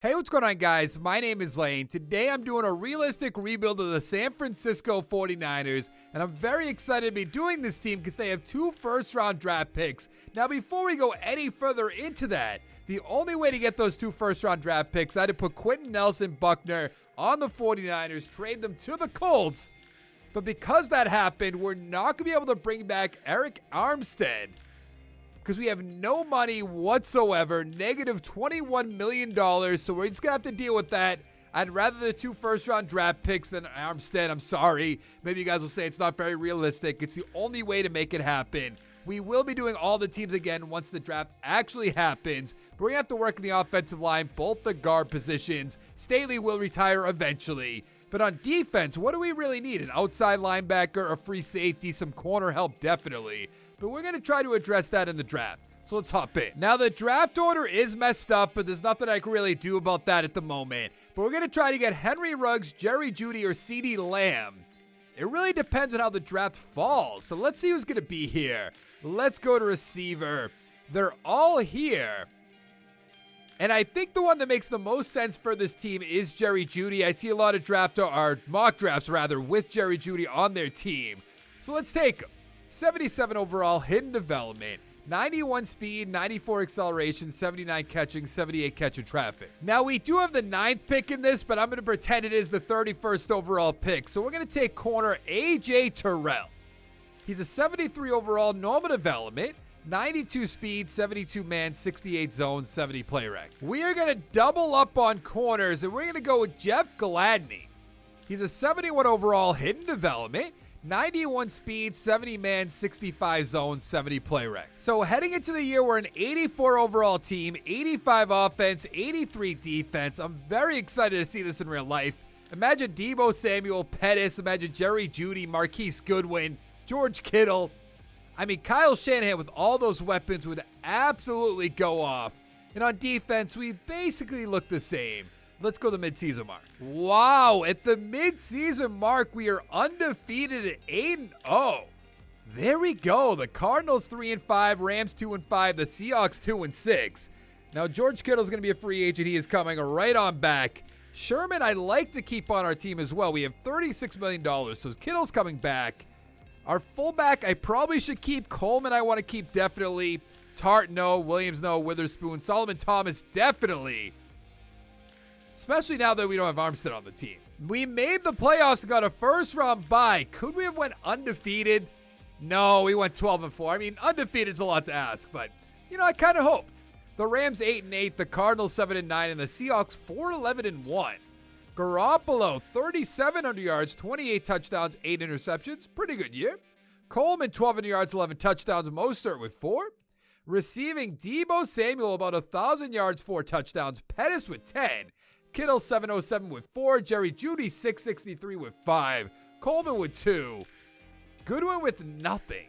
Hey, what's going on, guys? My name is Lane. Today I'm doing a realistic rebuild of the San Francisco 49ers, and I'm very excited to be doing this team because they have 2 first-round draft picks. Now, before we go any further into that, the only way to get those 2 first-round draft picks, I had to put Quentin Nelson Buckner on the 49ers, trade them to the Colts. But because that happened, we're not going to be able to bring back Eric Armstead, because we have no money whatsoever, negative $21 million, so we're just going to have to deal with that. I'd rather the 2 first-round draft picks than Armstead. I'm sorry. Maybe you guys will say it's not very realistic. It's the only way to make it happen. We will be doing all the teams again once the draft actually happens. But we're going to have to work in the offensive line, both the guard positions. Staley will retire eventually. But on defense, what do we really need? An outside linebacker, a free safety, some corner help, definitely. But we're going to try to address that in the draft. So let's hop in. Now, the draft order is messed up, but there's nothing I can really do about that at the moment. But we're going to try to get Henry Ruggs, Jerry Jeudy, or CeeDee Lamb. It really depends on how the draft falls. So let's see who's going to be here. Let's go to receiver. They're all here. And I think the one that makes the most sense for this team is Jerry Jeudy. I see a lot of mock drafts with Jerry Jeudy on their team. So let's take him. 77 overall, hidden development, 91 speed, 94 acceleration, 79 catching, 78 catch in traffic. Now, we do have the 9th pick in this, but I'm going to pretend it is the 31st overall pick. So we're going to take corner A.J. Terrell. He's a 73 overall, normal development, 92 speed, 72 man, 68 zone, 70 play rec. We are going to double up on corners, and we're going to go with Jeff Gladney. He's a 71 overall, hidden development, 91 speed, 70 man, 65 zone, 70 play rec. So heading into the year, we're an 84 overall team, 85 offense, 83 defense. I'm very excited to see this in real life. Imagine Deebo Samuel, Pettis, imagine Jerry Jeudy, Marquise Goodwin, George Kittle. I mean, Kyle Shanahan with all those weapons would absolutely go off. And on defense, we basically look the same. Let's go to the midseason mark. Wow, at the midseason mark, we are undefeated at 8-0. There we go. The Cardinals 3-5, Rams 2-5, the Seahawks 2-6. Now, George Kittle's going to be a free agent. He is coming right on back. Sherman, I'd like to keep on our team as well. We have $36 million, so Kittle's coming back. Our fullback, I probably should keep. Coleman, I want to keep definitely. Tart, no. Williams, no. Witherspoon. Solomon Thomas, definitely. Especially now that we don't have Armstead on the team. We made the playoffs and got a first-round bye. Could we have went undefeated? No, we went 12-4. I mean, undefeated is a lot to ask, but, I kind of hoped. The Rams 8-8, the Cardinals 7-9, and the Seahawks 4-11-1. Garoppolo, 3,700 yards, 28 touchdowns, 8 interceptions. Pretty good year. Coleman, 1,200 yards, 11 touchdowns. Mostert with 4. Receiving, Deebo Samuel, about 1,000 yards, 4 touchdowns. Pettis with 10. Kittle 707 with 4, Jerry Jeudy 663 with 5, Coleman with 2, Goodwin with nothing.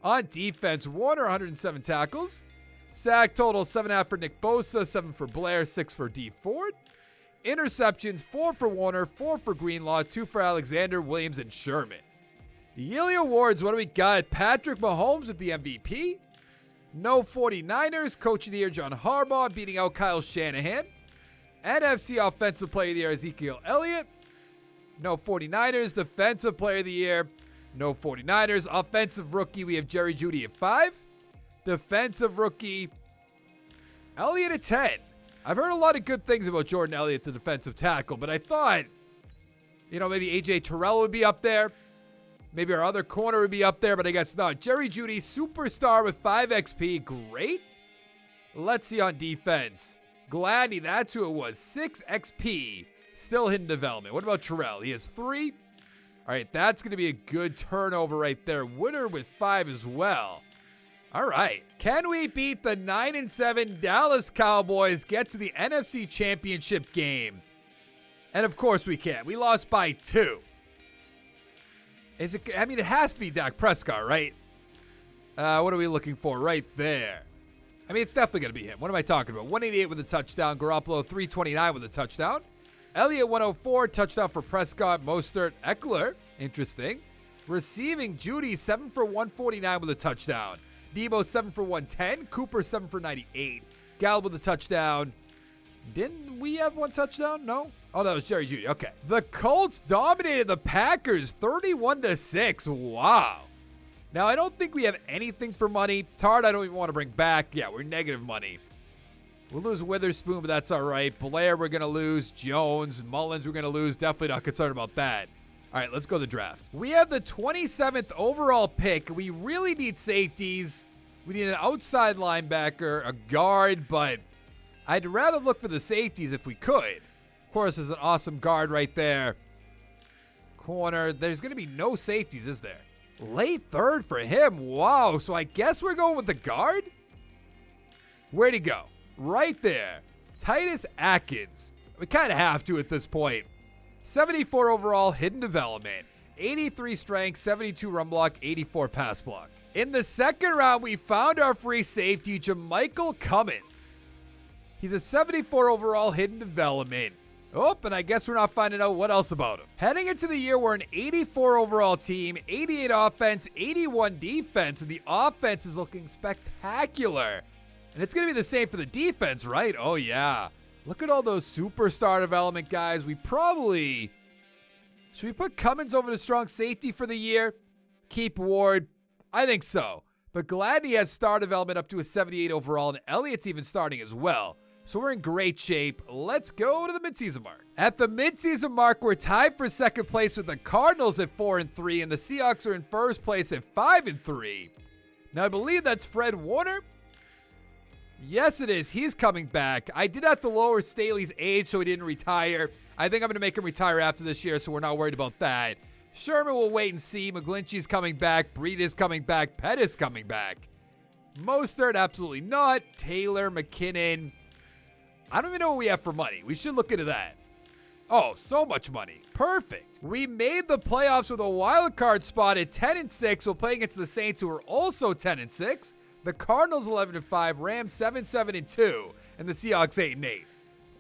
On defense, Warner 107 tackles, sack total 7.5 for Nick Bosa, 7 for Blair, 6 for D Ford. Interceptions 4 for Warner, 4 for Greenlaw, 2 for Alexander, Williams, and Sherman. The yearly awards, what do we got? Patrick Mahomes with the MVP. No 49ers, Coach of the Year John Harbaugh beating out Kyle Shanahan. NFC Offensive Player of the Year, Ezekiel Elliott. No 49ers. Defensive Player of the Year, no 49ers. Offensive Rookie, we have Jerry Jeudy at 5. Defensive Rookie, Elliott at 10. I've heard a lot of good things about Jordan Elliott, the defensive tackle, but I thought, maybe A.J. Terrell would be up there. Maybe our other corner would be up there, but I guess not. Jerry Jeudy, superstar with 5 XP. Great. Let's see on defense. Gladney, that's who it was. 6 XP. Still hidden development. What about Terrell? He has 3. All right, that's going to be a good turnover right there. Winner with 5 as well. All right. Can we beat the 9-7 Dallas Cowboys, get to the NFC Championship game? And of course we can. We lost by 2. It has to be Dak Prescott, right? What are we looking for right there? I mean, it's definitely going to be him. What am I talking about? 188 with a touchdown. Garoppolo, 329 with a touchdown. Elliott, 104. Touchdown for Prescott. Mostert, Eckler. Interesting. Receiving, Jeudy, 7 for 149 with a touchdown. Deebo, 7 for 110. Cooper, 7 for 98. Gallup with a touchdown. Didn't we have one touchdown? No? Oh, that was Jerry Jeudy. Okay. The Colts dominated the Packers 31-6. Wow. Now, I don't think we have anything for money. Tard, I don't even want to bring back. Yeah, we're negative money. We'll lose Witherspoon, but that's all right. Blair, we're going to lose. Jones, Mullins, we're going to lose. Definitely not concerned about that. All right, let's go to the draft. We have the 27th overall pick. We really need safeties. We need an outside linebacker, a guard, but I'd rather look for the safeties if we could. Of course, there's an awesome guard right there. Corner. There's going to be no safeties, is there? Late third for him. Wow. So I guess we're going with the guard? Where'd he go? Right there. Titus Atkins. We kind of have to at this point. 74 overall, hidden development. 83 strength, 72 run block, 84 pass block. In the second round, we found our free safety, Jermichael Cummins. He's a 74 overall, hidden development. Oh, and I guess we're not finding out what else about him. Heading into the year, we're an 84 overall team, 88 offense, 81 defense, and the offense is looking spectacular. And it's going to be the same for the defense, right? Oh, yeah. Look at all those superstar development guys. Should we put Cummins over to strong safety for the year? Keep Ward? I think so. But Gladney has star development up to a 78 overall, and Elliott's even starting as well. So we're in great shape. Let's go to the midseason mark. At the midseason mark, we're tied for second place with the Cardinals at 4-3, and the Seahawks are in first place at 5-3. Now, I believe that's Fred Warner. Yes, it is. He's coming back. I did have to lower Staley's age so he didn't retire. I think I'm going to make him retire after this year, so we're not worried about that. Sherman will wait and see. McGlinchey's coming back. Breed is coming back. Pettis coming back. Mostert, absolutely not. Taylor, McKinnon. I don't even know what we have for money. We should look into that. Oh, so much money. Perfect. We made the playoffs with a wild card spot at 10-6. We'll play against the Saints, who are also 10-6. The Cardinals 11-5, Rams 7-7-2, and the Seahawks 8-8.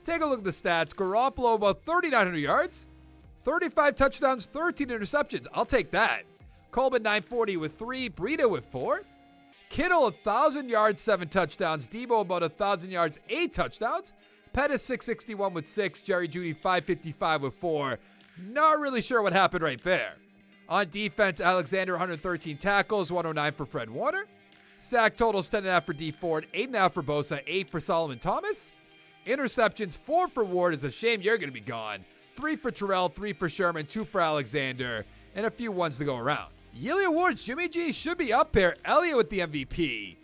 Take a look at the stats. Garoppolo about 3,900 yards, 35 touchdowns, 13 interceptions. I'll take that. Coleman 940 with 3, Breida with 4. Kittle 1,000 yards, 7 touchdowns. Debo about 1,000 yards, 8 touchdowns. Pettis 661 with 6. Jerry Jeudy 555 with 4. Not really sure what happened right there. On defense, Alexander 113 tackles, 109 for Fred Warner. Sack totals 10.5 for D Ford, 8.5 for Bosa, 8 for Solomon Thomas. Interceptions 4 for Ward. It's a shame you're going to be gone. 3 for Terrell, 3 for Sherman, 2 for Alexander, and a few ones to go around. Yearly awards, Jimmy G should be up here. Elliott with the MVP.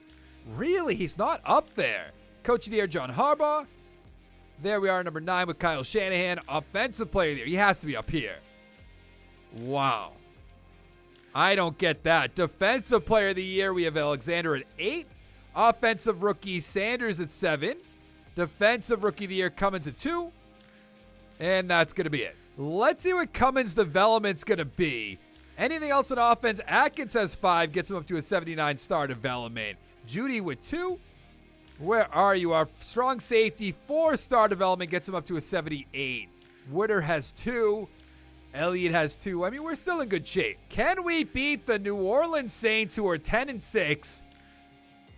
Really, he's not up there. Coach of the Year, John Harbaugh. There we are, number 9 with Kyle Shanahan. Offensive Player of the Year, he has to be up here. Wow. I don't get that. Defensive Player of the Year, we have Alexander at 8. Offensive Rookie, Sanders at 7. Defensive Rookie of the Year, Cummins at 2. And that's going to be it. Let's see what Cummins' development's going to be. Anything else in offense? Atkins has 5, gets him up to a 79 star development. Jeudy with 2. Where are you? Our strong safety, 4-star development, gets him up to a 78. Woodard has 2. Elliott has 2. I mean, we're still in good shape. Can we beat the New Orleans Saints, who are 10-6?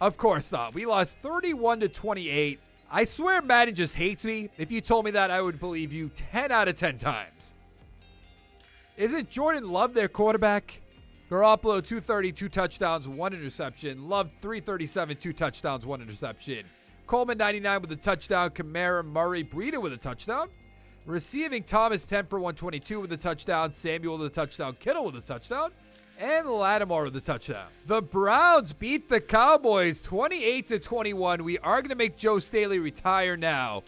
Of course not. We lost 31-28. I swear Madden just hates me. If you told me that, I would believe you 10 out of 10 times. Isn't Jordan Love their quarterback? Garoppolo 230, 2 touchdowns, 1 interception. Love 337, 2 touchdowns, 1 interception. Coleman 99 with a touchdown. Kamara, Murray, Breida with a touchdown. Receiving, Thomas 10 for 122 with a touchdown. Samuel with a touchdown. Kittle with a touchdown. And Lattimore with a touchdown. The Browns beat the Cowboys 28-21. We are going to make Joe Staley retire now.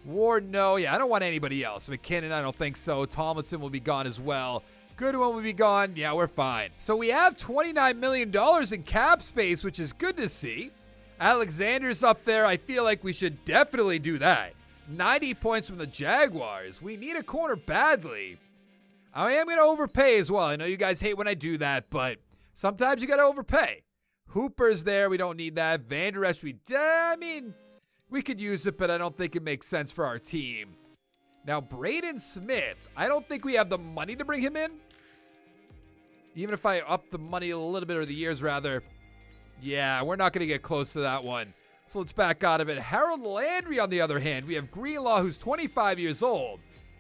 Ward, no. Yeah, I don't want anybody else. McKinnon, I don't think so. Tomlinson will be gone as well. Goodwin will be gone. Yeah, we're fine. So we have $29 million in cap space, which is good to see. Alexander's up there. I feel like we should definitely do that. 90 points from the Jaguars. We need a corner badly. I am going to overpay as well. I know you guys hate when I do that, but sometimes you got to overpay. Hooper's there. We don't need that. Van Der Esch, we could use it, but I don't think it makes sense for our team. Now, Braden Smith, I don't think we have the money to bring him in. Even if I up the money a little bit, or the years rather. Yeah, we're not going to get close to that one. So let's back out of it. Harold Landry, on the other hand, we have Greenlaw, who's 25 years old.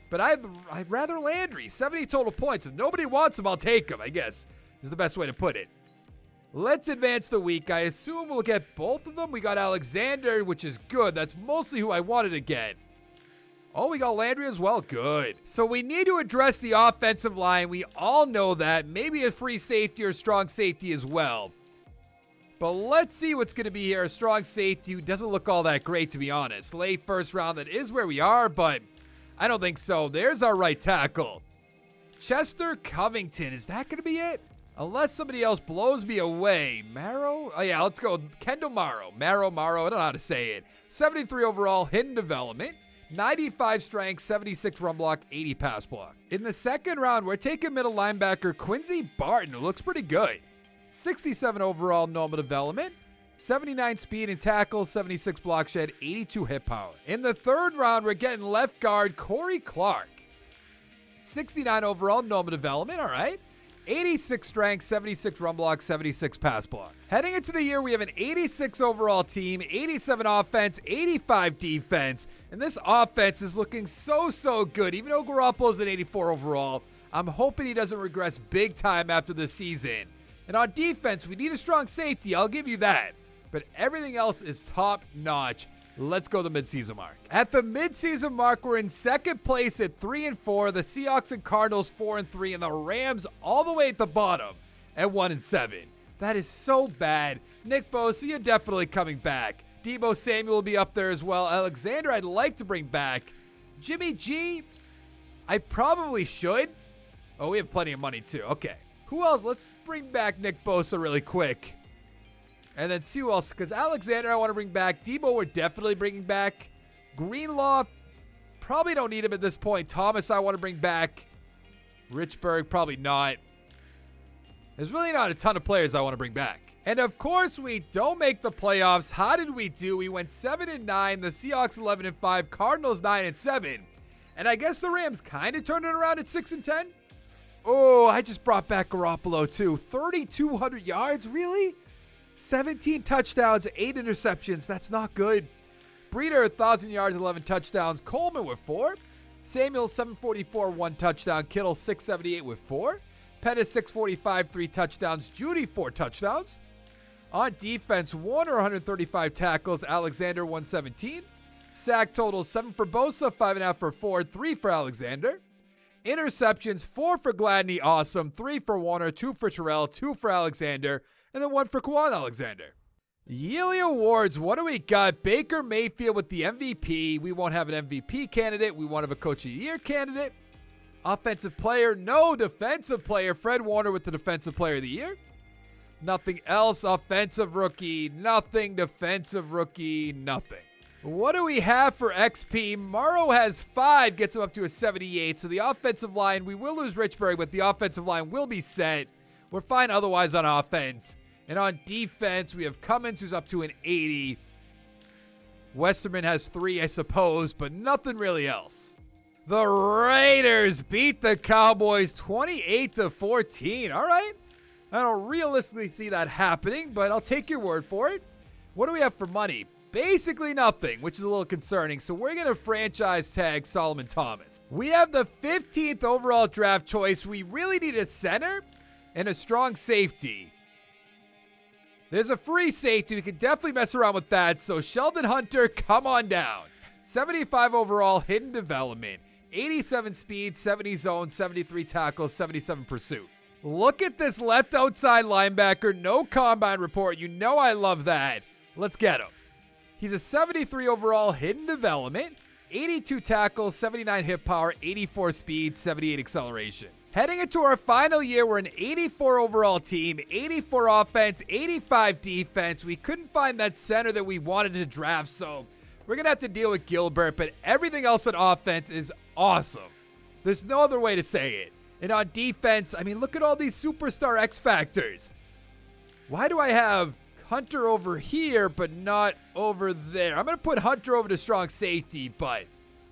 But I'd rather Landry. 70 total points. If nobody wants him, I'll take him, I guess, is the best way to put it. Let's advance the week. I assume we'll get both of them. We got Alexander, which is good. That's mostly who I wanted to get. Oh, we got Landry as well. Good. So we need to address the offensive line. We all know that. Maybe a free safety or strong safety as well. But let's see what's going to be here. A strong safety who doesn't look all that great, to be honest. Late first round, that is where we are, but I don't think so. There's our right tackle. Chester Covington. Is that going to be it? Unless somebody else blows me away. Marrow? Oh, yeah, let's go. Kendall Morrow. Marrow. I don't know how to say it. 73 overall, hidden development. 95 strength, 76 run block, 80 pass block. In the second round, we're taking middle linebacker Quincy Barton, who looks pretty good. 67 overall, normal development. 79 speed and tackle, 76 block shed, 82 hit power. In the third round, we're getting left guard Corey Clark. 69 overall, normal development, all right. 86 strength, 76 run block, 76 pass block. Heading into the year, we have an 86 overall team, 87 offense, 85 defense, and this offense is looking so good. Even though Garoppolo's an 84 overall, I'm hoping he doesn't regress big time after the season. And on defense, we need a strong safety, I'll give you that. But everything else is top notch. Let's go to the midseason mark. At the midseason mark, we're in second place at 3-4. The Seahawks and Cardinals 4-3, and the Rams all the way at the bottom at 1-7. That is so bad. Nick Bosa, you're definitely coming back. Deebo Samuel will be up there as well. Alexander, I'd like to bring back. Jimmy G, I probably should. Oh, we have plenty of money too. Okay. Who else? Let's bring back Nick Bosa really quick. And then see who else, because Alexander I want to bring back. Deebo we're definitely bringing back. Greenlaw, probably don't need him at this point. Thomas I want to bring back. Richburg, probably not. There's really not a ton of players I want to bring back. And of course we don't make the playoffs. How did we do? We went 7-9, the Seahawks 11-5, Cardinals 9-7. And I guess the Rams kind of turned it around at 6-10. Oh, I just brought back Garoppolo too. 3,200 yards, really? 17 touchdowns, 8 interceptions. That's not good. Breeder, 1,000 yards, 11 touchdowns. Coleman with 4. Samuel, 744, 1 touchdown. Kittle, 678 with 4. Pettis, 645, 3 touchdowns. Judy, 4 touchdowns. On defense, Warner, 135 tackles. Alexander, 117. Sack totals, 7 for Bosa, 5.5 for Ford, 3 for Alexander. Interceptions, 4 for Gladney, awesome. 3 for Warner, 2 for Terrell, 2 for Alexander. And then 1 for Quan Alexander. Yearly awards, what do we got? Baker Mayfield with the MVP. We won't have an MVP candidate. We won't have a Coach of the Year candidate. Offensive player, no. Defensive player, Fred Warner with the Defensive Player of the Year. Nothing else. Offensive rookie, nothing. Defensive rookie, nothing. What do we have for XP? Morrow has 5, gets him up to a 78. So the offensive line, we will lose Richburg, but the offensive line will be set. We're fine otherwise on offense. And on defense, we have Cummins, who's up to an 80. Westerman has 3, I suppose, but nothing really else. The Raiders beat the Cowboys 28-14. All right. I don't realistically see that happening, but I'll take your word for it. What do we have for money? Basically nothing, which is a little concerning. So we're going to franchise tag Solomon Thomas. We have the 15th overall draft choice. We really need a center and a strong safety. There's a free safety. We can definitely mess around with that. So Sheldon Hunter, come on down. 75 overall, hidden development. 87 speed, 70 zone, 73 tackles, 77 pursuit. Look at this left outside linebacker. No combine report. You know I love that. Let's get him. He's a 73 overall, hidden development. 82 tackles, 79 hit power, 84 speed, 78 acceleration. Heading into our final year, we're an 84 overall team, 84 offense, 85 defense. We couldn't find that center that we wanted to draft, so we're going to have to deal with Gilbert, but everything else on offense is awesome. There's no other way to say it. And on defense, I mean, look at all these superstar X factors. Why do I have Hunter over here, but not over there? I'm going to put Hunter over to strong safety, but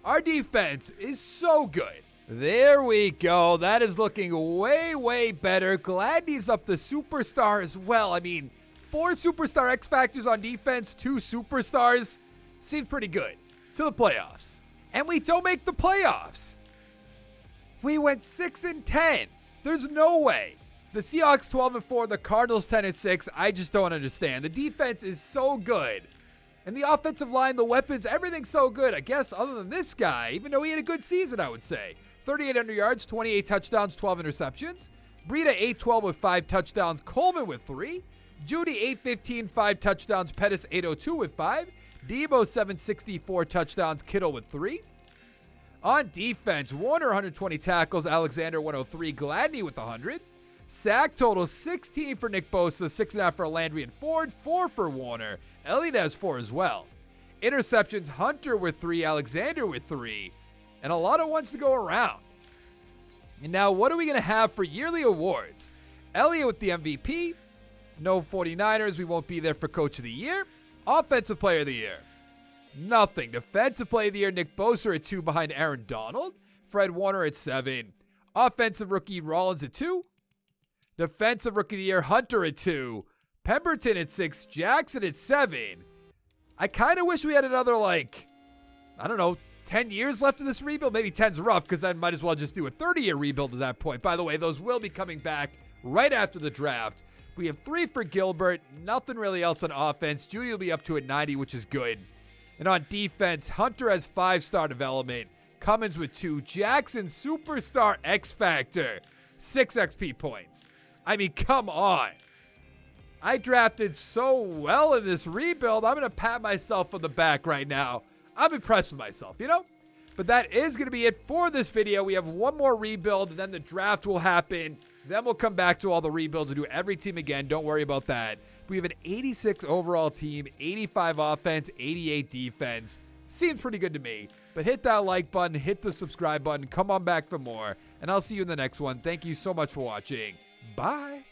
our defense is so good. There we go. That is looking way better. Gladney's up to superstar as well. I mean, 4 superstar X Factors on defense, 2 superstars. Seems pretty good. To the playoffs. And we don't make the playoffs. We went 6-10. There's no way. The Seahawks 12-4, the Cardinals 10-6. I just don't understand. The defense is so good. And the offensive line, the weapons, everything's so good. I guess other than this guy, even though he had a good season, I would say. 3,800 yards, 28 touchdowns, 12 interceptions. Breida 812 with 5 touchdowns. Coleman with 3. Judy 815, 5 touchdowns. Pettis 802 with 5. Debo 764 touchdowns. Kittle with 3. On defense, Warner 120 tackles. Alexander 103. Gladney with 100. Sack total 16 for Nick Bosa, 6.5 for Landry and Ford, 4 for Warner. Elliott has 4 as well. Interceptions, Hunter with 3, Alexander with 3, and a lot of ones to go around. And now, what are we going to have for yearly awards? Elliott with the MVP. No 49ers. We won't be there for Coach of the Year. Offensive Player of the Year. Nothing. Defensive Player of the Year, Nick Bosa at 2 behind Aaron Donald. Fred Warner at 7. Offensive Rookie, Rollins at 2. Defensive Rookie of the Year, Hunter at 2. Pemberton at 6. Jackson at 7. I kind of wish we had another, 10 years left of this rebuild. Maybe 10's rough because then might as well just do a 30-year rebuild at that point. By the way, those will be coming back right after the draft. We have 3 for Gilbert. Nothing really else on offense. Judy will be up to at 90, which is good. And on defense, Hunter has 5-star development. Cummins with 2. Jackson, superstar X Factor. 6 XP points. I mean, come on. I drafted so well in this rebuild. I'm going to pat myself on the back right now. I'm impressed with myself, But that is going to be it for this video. We have one more rebuild, and then the draft will happen. Then we'll come back to all the rebuilds and do every team again. Don't worry about that. We have an 86 overall team, 85 offense, 88 defense. Seems pretty good to me. But hit that like button, hit the subscribe button, come on back for more, and I'll see you in the next one. Thank you so much for watching. Bye.